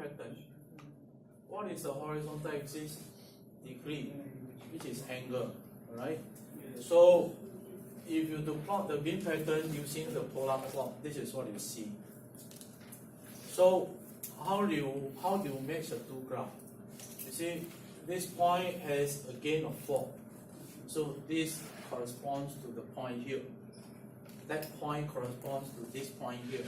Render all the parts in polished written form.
pattern, what is the horizontal axis? Degree, which is angle, alright? So if you to plot the beam pattern using the polar plot, this is what you see. So how do you match the two graphs? You see, this point has a gain of 4. So this corresponds to the point here. That point corresponds to this point here.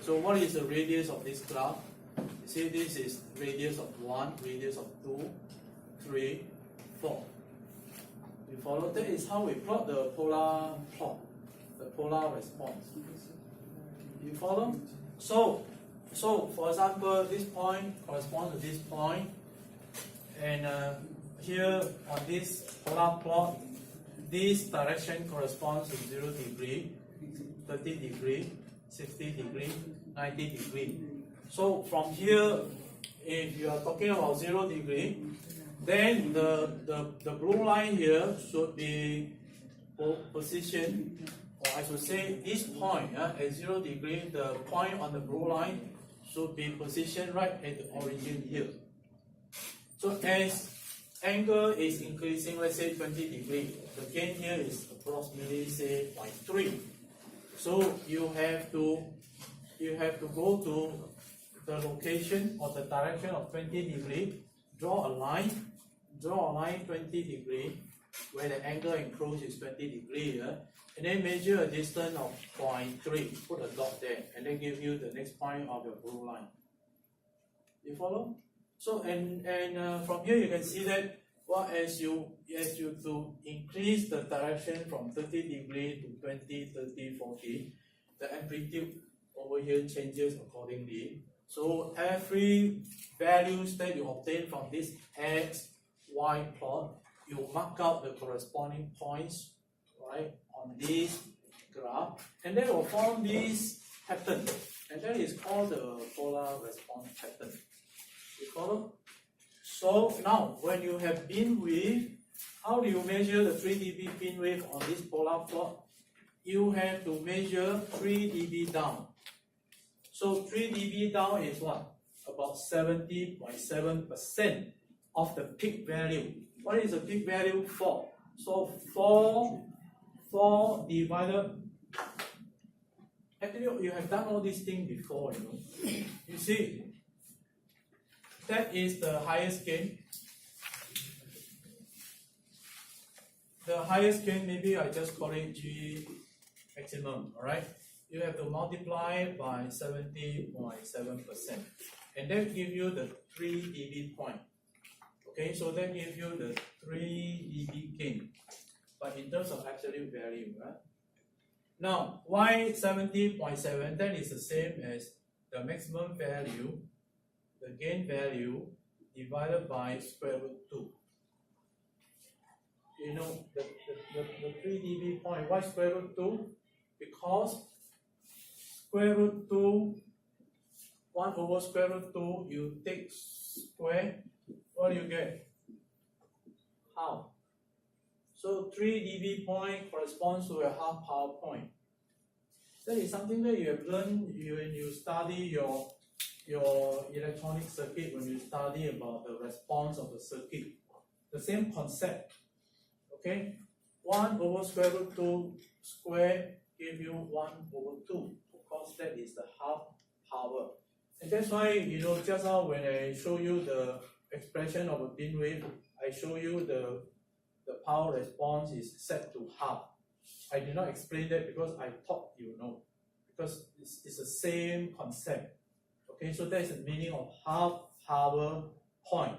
So what is the radius of this graph? You see, this is radius of 1, radius of 2, 3, 4. You follow? That is how we plot the polar plot, the polar response. You follow? So for example, this point corresponds to this point, and here on this polar plot, this direction corresponds to 0 degree, 30 degree, 60 degree, 90 degree. So from here, if you are talking about 0 degree, then the blue line here should be positioned, or I should say this point at 0 degree, the point on the blue line should be positioned right at the origin here. So as angle is increasing, let's say 20 degree, the gain here is approximately say 0.3. So you have to go to the location or the direction of 20 degree, draw a line 20 degree where the angle enclosed is 20 degree, and then measure a distance of 0.3, put a dot there, and then give you the next point of your blue line. You follow? So and from here you can see that as you to increase the direction from 30 degree to 20, 30, 40, the amplitude over here changes accordingly. So every values that you obtain from this x, y plot, you mark out the corresponding points, right, on this graph, and then will form this pattern, and that is called the polar response pattern. You follow? So now, when you have beam width, how do you measure the 3 dB beam width on this polar plot? You have to measure 3 dB down. So 3 dB down is what? About 70.7% of the peak value. What is the peak value? 4. So 4 divided. Actually, you have done all these things before, you know. You see, that is the highest gain. The highest gain, maybe I just call it G maximum, alright? You have to multiply by 70.7%. And that gives you the 3 dB point. Okay, so that gives you the 3 dB gain. But in terms of absolute value, right? Now, why 70.7? That is the same as the maximum value, the gain value, divided by square root 2. You know, the 3 dB point, why square root 2? Because square root 2, 1 over square root 2, you take square, what do you get? Half. So 3 dB point corresponds to a half power point. That is something that you have learned when you study your electronic circuit, when you study about the response of the circuit. The same concept. Okay? 1 over square root 2 square give you 1 over 2. Of course, that is the half power. And that's why, you know, just now when I show you the expression of a beam wave, I show you the power response is set to half. I did not explain that because I thought you know. Because it's the same concept. Okay, so that's the meaning of half power point.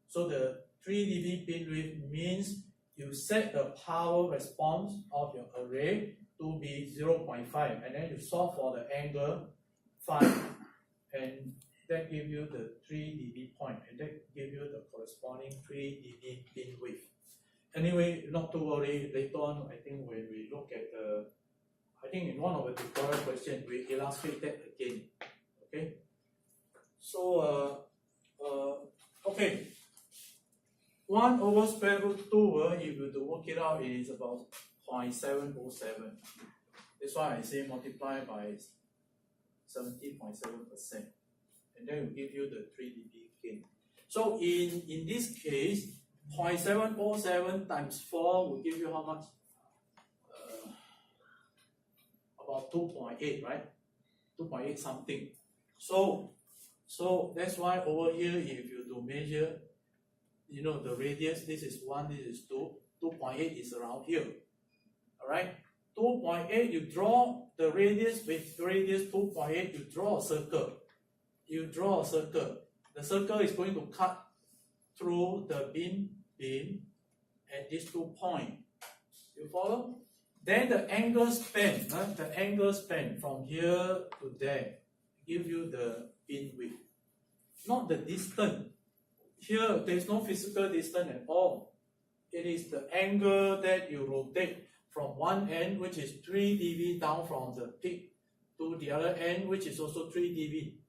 So the 3 dB beam width means you set the power response of your array to be 0.5, and then you solve for the angle 5, and that gives you the 3 dB point, and that gives you the corresponding 3 dB beam width. Anyway, not to worry, later on, I think when we look at I think in one of the tutorial questions, we illustrate that again. Okay? So, okay. 1 over square root 2, if you to work it out, it is about 0.707. That's why I say multiply by 70.7%. and then it will give you the 3 dB gain. So in this case, 0.707 times 4 will give you how much? About 2.8, right? 2.8 something. So that's why over here, if you do measure, you know, the radius, this is 1, this is 2, 2.8 is around here. Alright? 2.8, you draw the radius with radius 2.8, you draw a circle. You draw a circle. The circle is going to cut through the beam at these 2 points. You follow? Then the angle span, from here to there, give you the beam width. Not the distance. Here, there is no physical distance at all. It is the angle that you rotate from one end, which is 3 dB down from the peak, to the other end, which is also 3 dB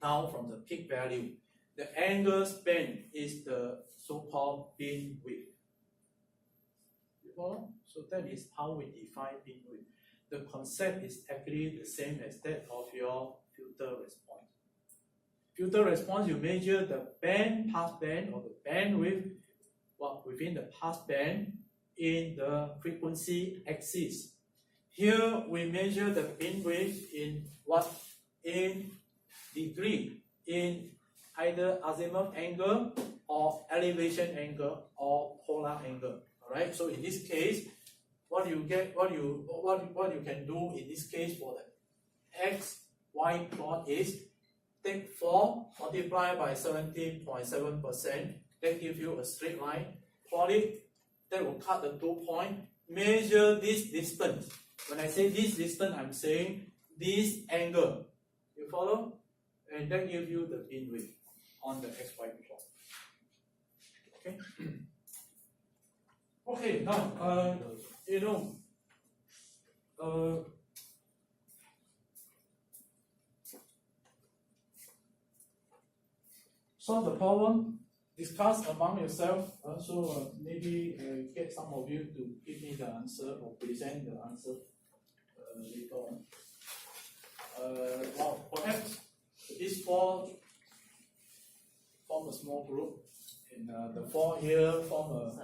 down from the peak value. The angle span is the so-called beam width. You follow? So that is how we define beam width. The concept is actually the same as that of your filter response. Filter response, you measure the pass band, or the bandwidth within the pass band in the frequency axis. Here we measure the beam width in what? In degree, in either azimuth angle or elevation angle or polar angle. Alright, so in this case, what you can do in this case for the XY plot is take 4 multiply by 17.7%, that gives you a straight line, plot it, that will cut the 2 points, measure this distance. When I say this distance, I'm saying this angle. You follow? And that gives you the beam width on the XY plot. Okay? Okay, now, solve the problem, discuss among yourself, maybe get some of you to give me the answer or present the answer later on. Well, perhaps these 4 form a small group, and the 4 here form a